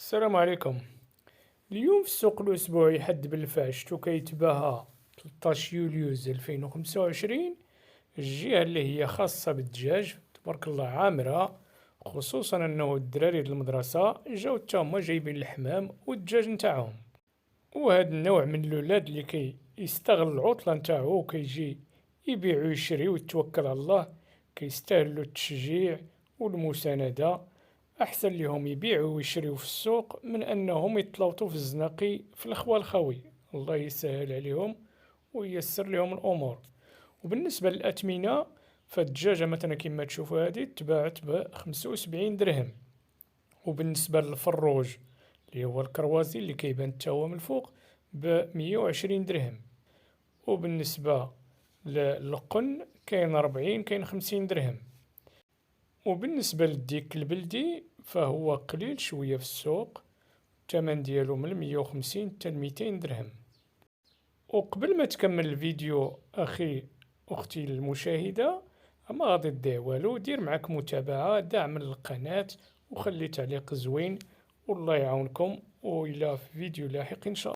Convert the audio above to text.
السلام عليكم. اليوم في السوق الأسبوعي حد بالفعل شتو كيتباها 13 يوليوز 2025. الجهة اللي هي خاصة بالدجاج تبارك الله عامرة، خصوصا أنه الدراري ديال المدرسة جاو تا هما جايبين الحمام والدجاج نتاعهم. وهاد النوع من الولاد اللي يستغل العطلة نتاعو وكيجي يبيع ويشري ويتوكل على الله، كيستاهلوا التشجيع والمساندة. أحسن لهم يبيعوا ويشريوا في السوق من أنهم يتلوطوا في الزناقي في الخوا الخوي. الله يسهل عليهم وييسر لهم الأمور. وبالنسبة للأثمنة، فالدجاجة مثلا كما تشوفوا هذه تباعت ب75 درهم. وبالنسبة للفروج اللي هو الكروازي اللي كيبان تا هو من الفوق ب120 درهم. وبالنسبة للقن كاين 40 كاين 50 درهم. وبالنسبة للديك البلدي فهو قليل شوية في السوق، الثمن ديالو من 150 حتى 200 درهم. وقبل ما تكمل الفيديو أختي المشاهدة، ما غادي تضيع والو، دير معاك متابعة، دعم للقناة وخلي تعليق زوين، والله يعاونكم، وإلى في فيديو لاحق إن شاء الله.